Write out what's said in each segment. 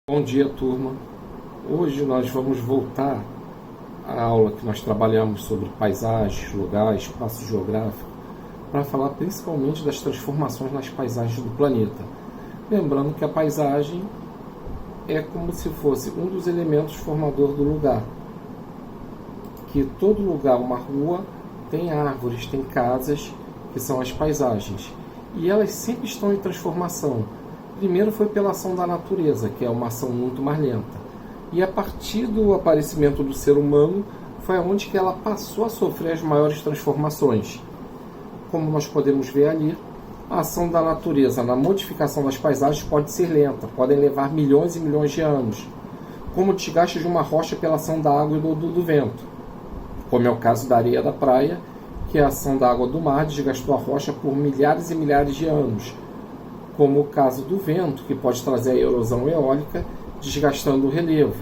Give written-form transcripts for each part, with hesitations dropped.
Bom dia, turma. Hoje nós vamos voltar à aula que nós trabalhamos sobre paisagens, lugares, espaço geográfico, para falar principalmente das transformações nas paisagens do planeta. Lembrando que a paisagem é como se fosse um dos elementos formador do lugar. Que todo lugar, uma rua, tem árvores, tem casas, que são as paisagens. E elas sempre estão em transformação. Primeiro foi pela ação da natureza, que é uma ação muito mais lenta. E a partir do aparecimento do ser humano, foi onde que ela passou a sofrer as maiores transformações. Como nós podemos ver ali, a ação da natureza na modificação das paisagens pode ser lenta, podem levar milhões e milhões de anos. Como o desgaste de uma rocha pela ação da água e do vento. Como é o caso da areia da praia, que a ação da água do mar desgastou a rocha por milhares e milhares de anos. Como o caso do vento, que pode trazer a erosão eólica, desgastando o relevo,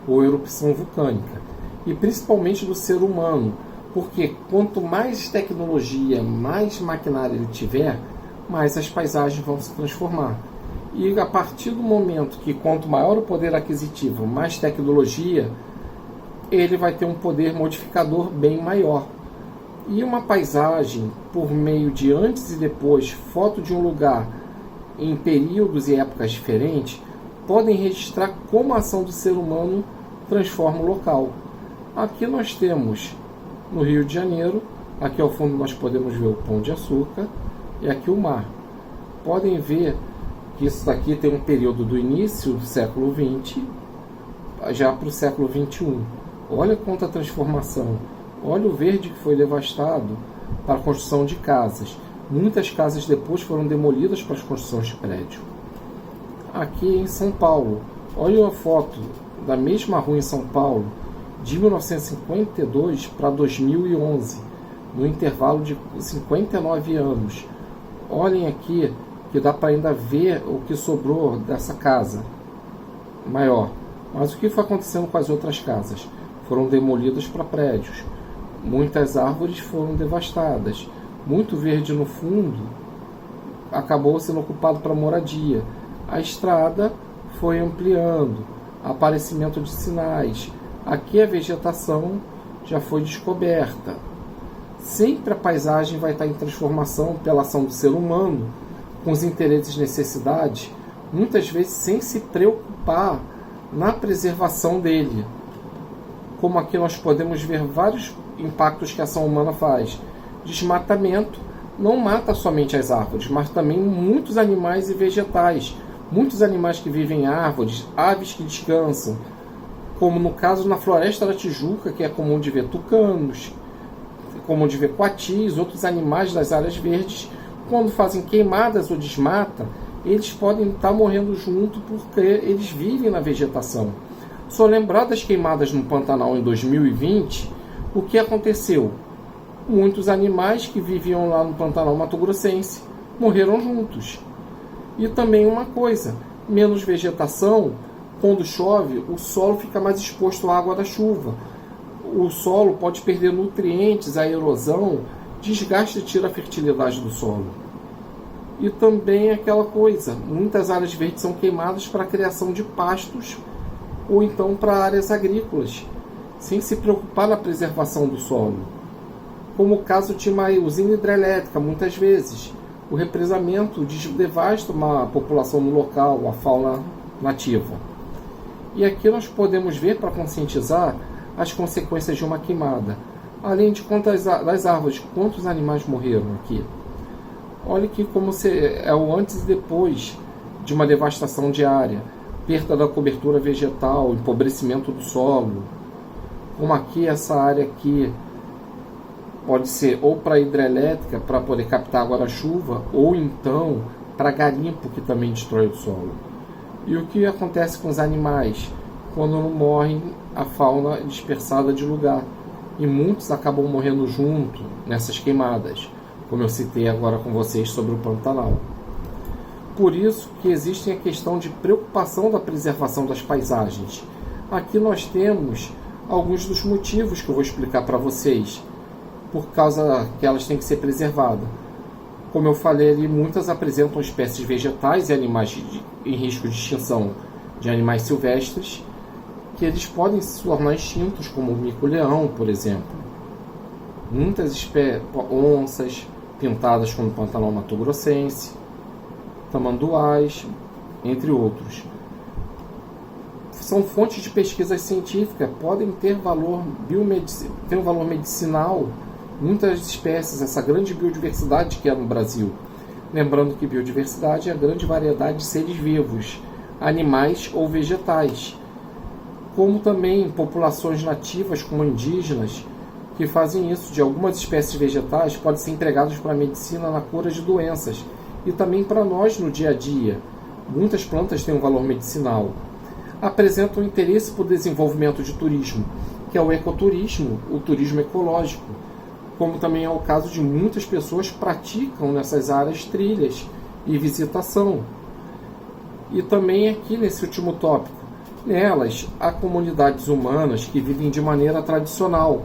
ou erupção vulcânica. E principalmente do ser humano, porque quanto mais tecnologia, mais maquinário ele tiver, mais as paisagens vão se transformar. E a partir do momento que quanto maior o poder aquisitivo, mais tecnologia, ele vai ter um poder modificador bem maior. E uma paisagem, por meio de antes e depois, foto de um lugar, em períodos e épocas diferentes, podem registrar como a ação do ser humano transforma o local. Aqui nós temos, no Rio de Janeiro, aqui ao fundo nós podemos ver o Pão de Açúcar, e aqui o mar. Podem ver que isso daqui tem um período do início do século XX, já para o século XXI. Olha quanta transformação. Olha o verde que foi devastado para a construção de casas. Muitas casas depois foram demolidas para as construções de prédio. Aqui em São Paulo, olha a foto da mesma rua em São Paulo, de 1952 para 2011, no intervalo de 59 anos. Olhem aqui, que dá para ainda ver o que sobrou dessa casa maior. Mas o que foi acontecendo com as outras casas? Foram demolidas para prédios. Muitas árvores foram devastadas. Muito verde no fundo acabou sendo ocupado para moradia. A estrada foi ampliando, aparecimento de sinais. Aqui a vegetação já foi descoberta. Sempre a paisagem vai estar em transformação pela ação do ser humano, com os interesses e necessidades, muitas vezes sem se preocupar na preservação dele. Como aqui nós podemos ver vários impactos que a ação humana faz. Desmatamento não mata somente as árvores, mas também muitos animais e vegetais. Muitos animais que vivem em árvores, aves que descansam, como no caso na Floresta da Tijuca, que é comum de ver tucanos, comum de ver coatis, outros animais das áreas verdes, quando fazem queimadas ou desmata, eles podem estar morrendo junto porque eles vivem na vegetação. Só lembrar das queimadas no Pantanal em 2020, o que aconteceu? Muitos animais que viviam lá no Pantanal Mato-Grossense morreram juntos. E também uma coisa, menos vegetação, quando chove, o solo fica mais exposto à água da chuva. O solo pode perder nutrientes, a erosão, desgasta e tira a fertilidade do solo. E também aquela coisa, muitas áreas verdes são queimadas para a criação de pastos ou então para áreas agrícolas, sem se preocupar na preservação do solo. Como o caso de uma usina hidrelétrica, muitas vezes. O represamento devasta uma população no local, a fauna nativa. E aqui nós podemos ver, para conscientizar, as consequências de uma queimada. Além de das árvores, quantos animais morreram aqui. Olha aqui como é o antes e depois de uma devastação de área. Perda da cobertura vegetal, empobrecimento do solo. Como aqui, essa área aqui pode ser ou para hidrelétrica, para poder captar água da chuva, ou então para garimpo, que também destrói o solo. E o que acontece com os animais? Quando não morrem, a fauna é dispersada de lugar. E muitos acabam morrendo junto nessas queimadas, como eu citei agora com vocês sobre o Pantanal. Por isso que existe a questão de preocupação da preservação das paisagens. Aqui nós temos alguns dos motivos que eu vou explicar para vocês, por causa que elas têm que ser preservadas. Como eu falei ali, muitas apresentam espécies vegetais e animais em risco de extinção, de animais silvestres, que eles podem se tornar extintos, como o mico-leão, por exemplo. Muitas onças pintadas como pantanal mato-grossense, tamanduás, entre outros. São fontes de pesquisa científica, podem ter um valor medicinal, muitas espécies, essa grande biodiversidade que é no Brasil. Lembrando que biodiversidade é a grande variedade de seres vivos, animais ou vegetais, como também populações nativas como indígenas, que fazem isso. De algumas espécies vegetais podem ser empregadas para a medicina na cura de doenças e também para nós no dia a dia. Muitas plantas têm um valor medicinal. Apresentam interesse por desenvolvimento de turismo, que é o ecoturismo, o turismo ecológico, como também é o caso de muitas pessoas que praticam nessas áreas trilhas e visitação. E também aqui nesse último tópico, nelas há comunidades humanas que vivem de maneira tradicional,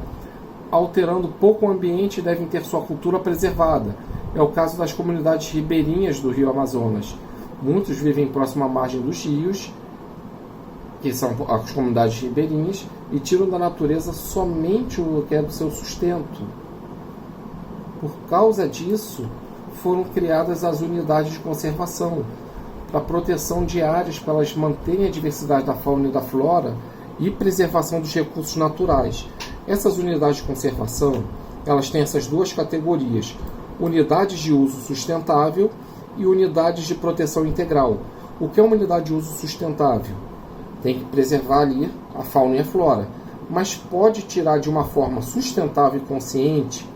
alterando pouco o ambiente e devem ter sua cultura preservada. É o caso das comunidades ribeirinhas do Rio Amazonas. Muitos vivem próximo à margem dos rios, que são as comunidades ribeirinhas, e tiram da natureza somente o que é do seu sustento. Por causa disso, foram criadas as unidades de conservação, para proteção de áreas, para elas manterem a diversidade da fauna e da flora e preservação dos recursos naturais. Essas unidades de conservação, elas têm essas duas categorias: unidades de uso sustentável e unidades de proteção integral. O que é uma unidade de uso sustentável? Tem que preservar ali a fauna e a flora, mas pode tirar de uma forma sustentável e consciente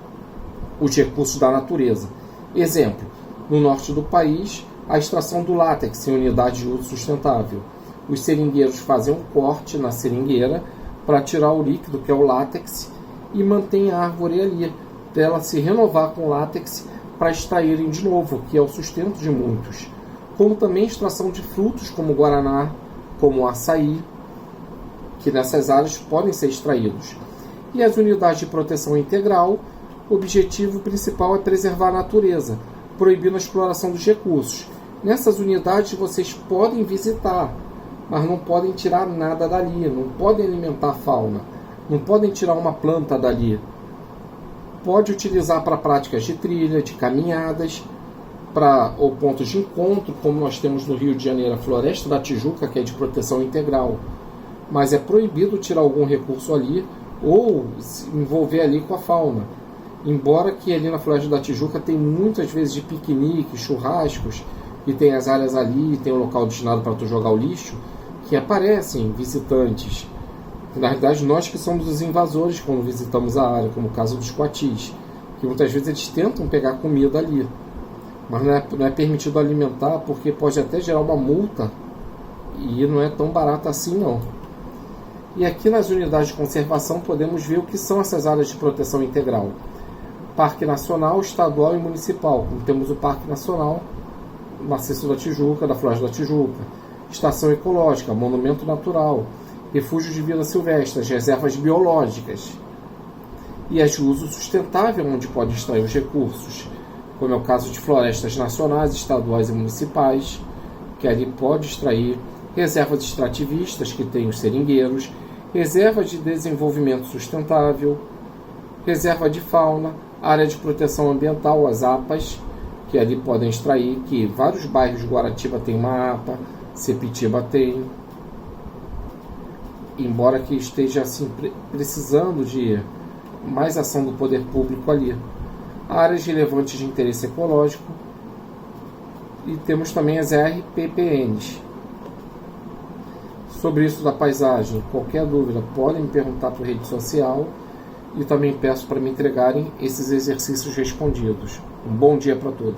os recursos da natureza. Exemplo, no norte do país, a extração do látex em unidade de uso sustentável. Os seringueiros fazem um corte na seringueira para tirar o líquido, que é o látex, e mantém a árvore ali, para ela se renovar com látex para extraírem de novo, que é o sustento de muitos. Como também extração de frutos como o guaraná, como o açaí, que nessas áreas podem ser extraídos. E as unidades de proteção integral, o objetivo principal é preservar a natureza, proibindo a exploração dos recursos. Nessas unidades vocês podem visitar, mas não podem tirar nada dali, não podem alimentar a fauna, não podem tirar uma planta dali. Pode utilizar para práticas de trilha, de caminhadas, ou pontos de encontro, como nós temos no Rio de Janeiro a Floresta da Tijuca, que é de proteção integral. Mas é proibido tirar algum recurso ali ou se envolver ali com a fauna. Embora que ali na Floresta da Tijuca tem muitas vezes de piquenique, churrascos, e tem as áreas ali, tem um local destinado para tu jogar o lixo, que aparecem visitantes. Na realidade, nós que somos os invasores quando visitamos a área, como o caso dos coatis, que muitas vezes eles tentam pegar comida ali. Mas não é permitido alimentar, porque pode até gerar uma multa, e não é tão barato assim não. E aqui nas unidades de conservação podemos ver o que são essas áreas de proteção integral. Parque Nacional, Estadual e Municipal, como temos o Parque Nacional, Maciço da Tijuca, da Floresta da Tijuca, Estação Ecológica, Monumento Natural, Refúgio de Vida Silvestre, Reservas Biológicas, e as de uso sustentável, onde pode extrair os recursos, como é o caso de florestas nacionais, estaduais e municipais, que ali pode extrair, reservas extrativistas, que tem os seringueiros, reserva de desenvolvimento sustentável, reserva de fauna, área de proteção ambiental, as APAs, que ali podem extrair, que vários bairros de Guaratiba tem uma APA, Sepitiba tem, embora que esteja assim, precisando de mais ação do poder público ali. Áreas relevantes de interesse ecológico, e temos também as RPPNs. Sobre isso da paisagem, qualquer dúvida podem me perguntar por rede social, e também peço para me entregarem esses exercícios respondidos. Um bom dia para todos.